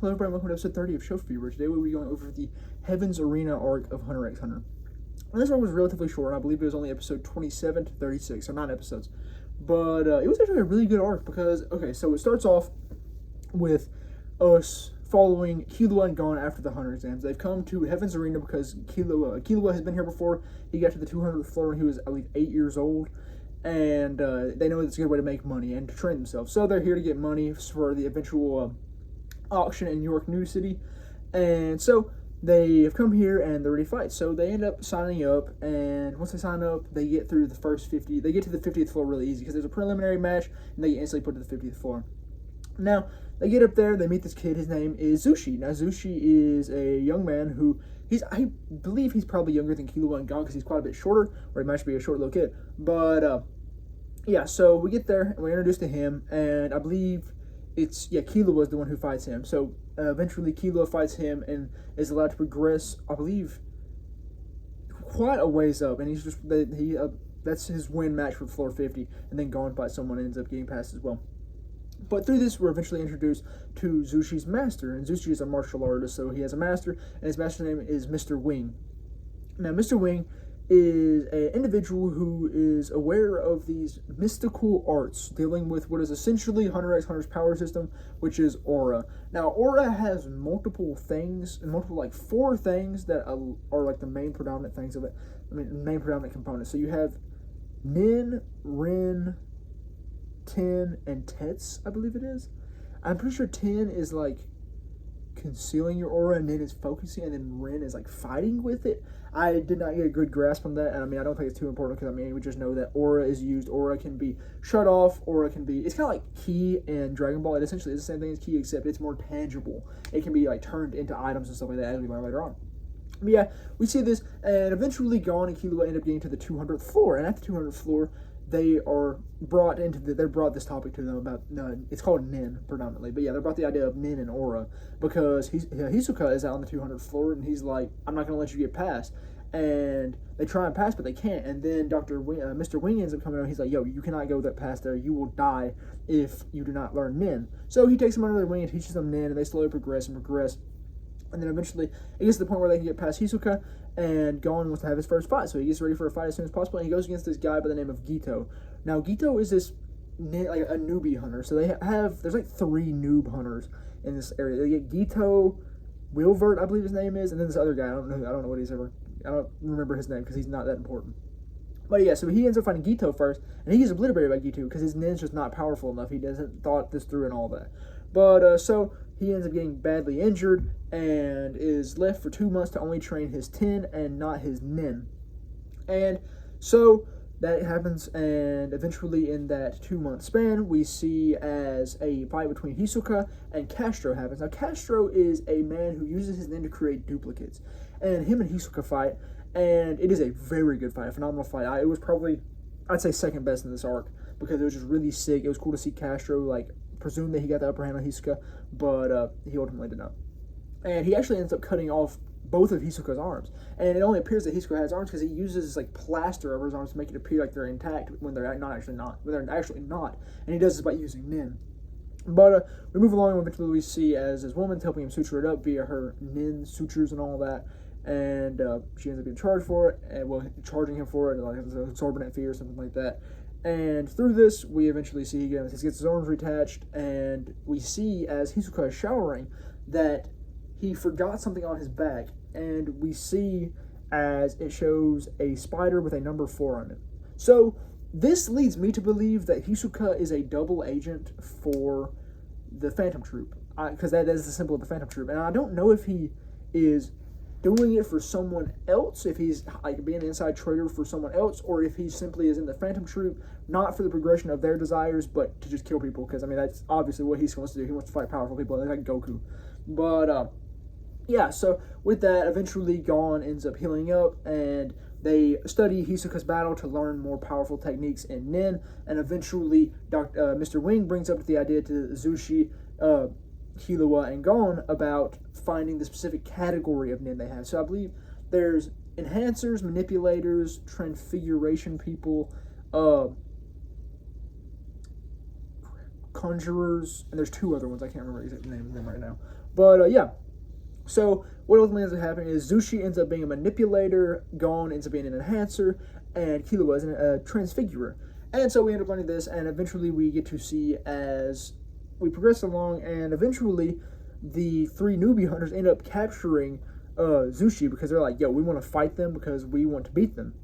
Hello everybody, welcome to episode 30 of Show Fever. Today we'll be going over the Heaven's Arena arc of Hunter x Hunter. And this arc was relatively short, and I believe it was only episode 27 to 36, so 9 episodes. But it was actually a really good arc because, okay, so it starts off with us following Killua and Gon after the Hunter exams. They've come to Heaven's Arena because Killua has been here before. He got to the 200th floor when he was, I believe, 8 years old. And they know it's a good way to make money and to train themselves. So they're here to get money for the eventual auction in New York New City. And so they have come here and they're ready to fight. So they end up signing up, and once they sign up, they get through the first 50. They get to the 50th floor really easy because there's a preliminary match, and they get instantly put to the 50th floor. Now, they get up there, they meet this kid, his name is Zushi. Now, Zushi is a young man who, I believe he's probably younger than Killua and Gon because he's quite a bit shorter, or he might be a short little kid. But, yeah, so we get there, and we're introduced to him, and I believe Killua is the one who fights him. So, eventually Killua fights him and is allowed to progress, I believe, quite a ways up, and he's just, that's his win match for floor 50, and then Gon fights someone and ends up getting past as well. But through this, we're eventually introduced to Zushi's master, and Zushi is a martial artist, so he has a master, and his master's name is Mr. Wing. Now, Mr. Wing is an individual who is aware of these mystical arts dealing with what is essentially Hunter x Hunter's power system, which is Aura. Now, Aura has multiple things, like 4 things that are like the main predominant things of it, main predominant components. So you have Nin, Rin, Ten, and Tets, I believe it is. I'm pretty sure Ten is like concealing your aura, and Nin is focusing, and then Rin is like fighting with it. I did not get a good grasp on that, and I don't think it's too important because we just know that aura is used. Aura can be shut off, aura can be, it's kind of like Ki and Dragon Ball. It essentially is the same thing as Ki, except it's more tangible. It can be like turned into items and stuff like that, as we learn later on. But yeah, we see this, and eventually Gon and Killua end up getting to the 200th floor, and at the 200th floor, they're brought this topic to them about, it's called Nin predominantly, but yeah, they brought the idea of Nin and Aura because Hisoka is out on the 200th floor, and he's like, I'm not going to let you get past, and they try and pass, but they can't, and then Mr. Wing ends up coming out, he's like, yo, you cannot go that past there, you will die if you do not learn Nin. So he takes them under their wing and teaches them Nin, and they slowly progress, and then eventually it gets to the point where they can get past Hisoka, and Gon wants to have his first fight, so he gets ready for a fight as soon as possible, and he goes against this guy by the name of Gito. Now, Gito is this, like, a newbie hunter, so there's like 3 noob hunters in this area. They get Gito, Wilvert, I believe his name is, and then this other guy, I don't know remember his name, because he's not that important. But yeah, so he ends up fighting Gito first, and he gets obliterated by Gito, because his nin's just not powerful enough, he doesn't thought this through and all that. But, so he ends up getting badly injured and is left for 2 months to only train his Ten and not his Nin. And so that happens, and eventually in that 2-month span, we see as a fight between Hisoka and Castro happens. Now, Castro is a man who uses his Nin to create duplicates, and him and Hisoka fight, and it is a very good fight, a phenomenal fight. It was probably, I'd say, second best in this arc, because it was just really sick. It was cool to see Castro, like, presume that he got the upper hand on Hisoka, but he ultimately did not. And he actually ends up cutting off both of Hisoka's arms. And it only appears that Hisoka has arms because he uses this like plaster over his arms to make it appear like they're intact when they're actually not. And he does this by using Nin. But we move along, and eventually we see as his woman's helping him suture it up via her Nin sutures and all that. And she ends up being charged for it, and charging him for it, like an exorbitant fee or something like that. And through this, we eventually see he gets his arms reattached, and we see as Hisoka is showering that he forgot something on his back, and we see as it shows a spider with a number 4 on it. So this leads me to believe that Hisoka is a double agent for the Phantom Troop, because that is the symbol of the Phantom Troop, and I don't know if he is doing it for someone else, if he's like being an inside trader for someone else, or if he simply is in the Phantom Troop, not for the progression of their desires, but to just kill people, because that's obviously what he wants to do. He wants to fight powerful people like Goku. But yeah, so with that, eventually Gon ends up healing up, and they study Hisoka's battle to learn more powerful techniques in Nin, and eventually Mr. Wing brings up the idea to Zushi, Killua, and Gon about finding the specific category of Nin they have. So I believe there's enhancers, manipulators, transfiguration people, Conjurers, and there's 2 other ones. I can't remember exactly the name of them right now. But, yeah. So, what ultimately ends up happening is Zushi ends up being a manipulator, Gon ends up being an enhancer, and Killua is a transfigurer. And so we end up learning this, and eventually we get to see as we progress along, and eventually the 3 newbie hunters end up capturing Zushi because they're like, yo, we want to fight them because we want to beat them.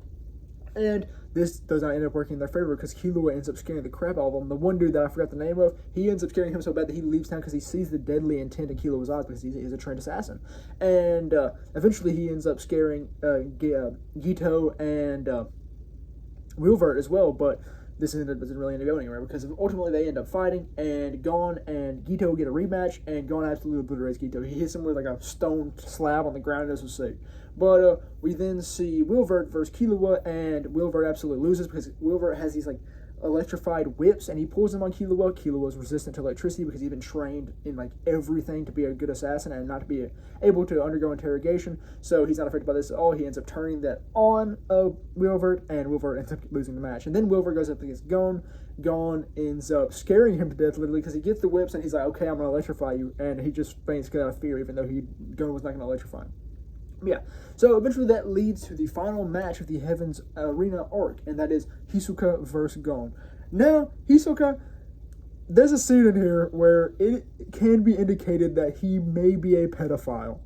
And this does not end up working in their favor because Killua ends up scaring the crap out of them. The one dude that I forgot the name of, he ends up scaring him so bad that he leaves town because he sees the deadly intent in Killua's eyes because he is a trained assassin. And eventually he ends up scaring Gito and Wilvert as well, but this doesn't really end up going anywhere because ultimately they end up fighting, and Gon and Gito get a rematch, and Gon absolutely obliterates Gito. He hits him with like a stone slab on the ground, as was sick. But we then see Wilvert versus Killua, and Wilvert absolutely loses because Wilvert has these like electrified whips, and he pulls them on Killua. Killua is resistant to electricity because he's been trained in like everything to be a good assassin and not to be able to undergo interrogation. So he's not affected by this at all. He ends up turning that on Wilvert, and Wilvert ends up losing the match. And then Wilvert goes up against Gon. Gon ends up scaring him to death literally because he gets the whips and he's like, okay, I'm gonna electrify you, and he just faints out of fear even though Gon was not gonna electrify him. Yeah, so eventually that leads to the final match of the Heaven's Arena arc, and that is Hisoka versus Gon. Now, Hisoka, there's a scene in here where it can be indicated that he may be a pedophile.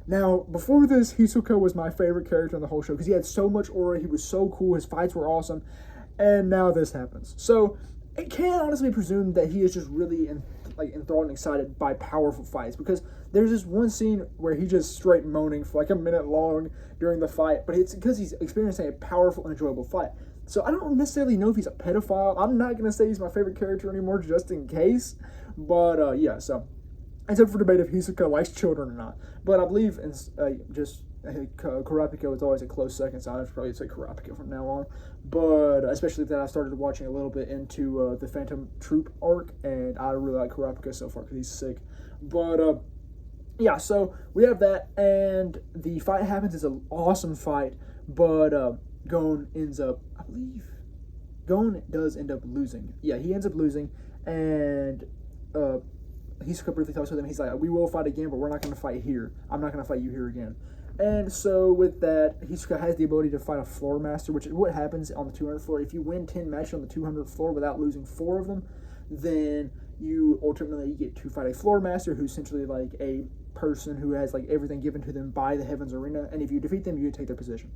Now, before this, Hisoka was my favorite character in the whole show because he had so much aura, he was so cool, his fights were awesome, and now this happens. So, it can honestly be presumed that he is just really enthralled and excited by powerful fights, because there's this one scene where he just straight moaning for like a minute long during the fight, but it's because he's experiencing a powerful and enjoyable fight. So I don't necessarily know if he's a pedophile. I'm not going to say he's my favorite character anymore just in case, but yeah, so it's up for debate if Hisoka likes children or not, but I believe in Kurapika is always a close second, so I'd probably say Kurapika from now on. But especially that I started watching a little bit into the Phantom Troop arc, and I really like Kurapika so far because he's sick. But yeah, so we have that, and the fight happens. It's an awesome fight, but Gon ends up, I believe, Gon does end up losing. Yeah, he ends up losing, and Hisoka briefly talks with him. He's like, we will fight again, but we're not going to fight here. I'm not going to fight you here again. And so with that, Hisoka has the ability to fight a floor master, which is what happens on the 200 floor. If you win 10 matches on the 200 floor without losing 4 of them, then you ultimately get to fight a floor master, who's essentially like a person who has like everything given to them by the Heavens Arena, and if you defeat them, you take their position.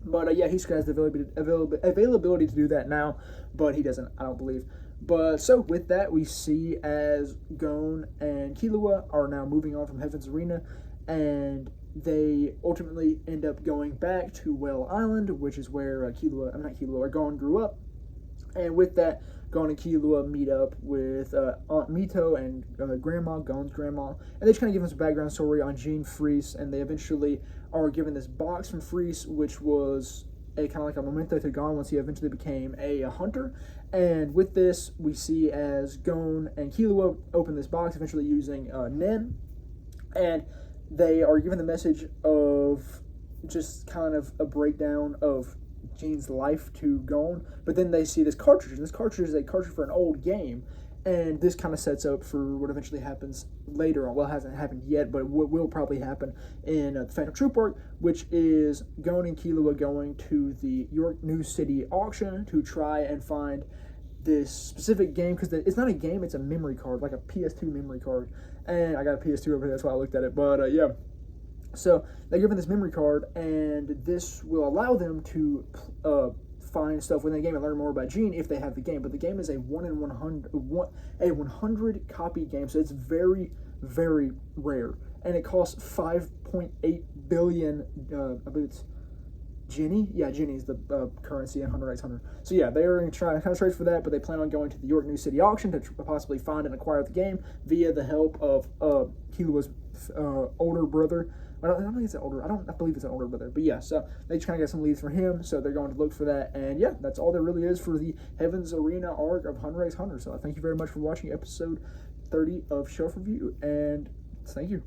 But yeah, Hisoka has the availability to do that now, but he doesn't, I don't believe. But so with that, we see as Gon and Killua are now moving on from Heaven's Arena, and they ultimately end up going back to Whale Island, which is where Gon grew up. And with that, Gon and Killua meet up with Aunt Mito and Grandma, Gon's grandma, and they just kind of give us a background story on Jean Freese, and they eventually are given this box from Freese, which was a kind of like a memento to Gon once he eventually became a hunter. And with this, we see as Gon and Killua open this box, eventually using Nen, and they are given the message of just kind of a breakdown of Jean's life to Gon, but then they see this cartridge, and this cartridge is a cartridge for an old game, and this kind of sets up for what eventually happens later on. Well, it hasn't happened yet, but what will probably happen in the Phantom Troop arc, which is Gon and Killua going to the York New City auction to try and find this specific game, because it's not a game, it's a memory card, like a PS2 memory card, and I got a PS2 over here, that's why I looked at it, but yeah. So they're given this memory card, and this will allow them to find stuff within the game and learn more about Jean if they have the game. But the game is a 100 copy game, so it's very, very rare, and it costs 5.8 billion. I believe it's Jenny. Yeah, Jenny's the currency in Hunter x Hunter. So yeah, they are trying to kind of trade for that, but they plan on going to the York New City auction to possibly find and acquire the game via the help of Killua's older brother. I don't think it's an older. I believe it's an older brother. But yeah, so they just kind of get some leads from him. So they're going to look for that. And yeah, that's all there really is for the Heaven's Arena arc of Hunter x Hunter. So thank you very much for watching episode 30 of Shelf Review. And thank you.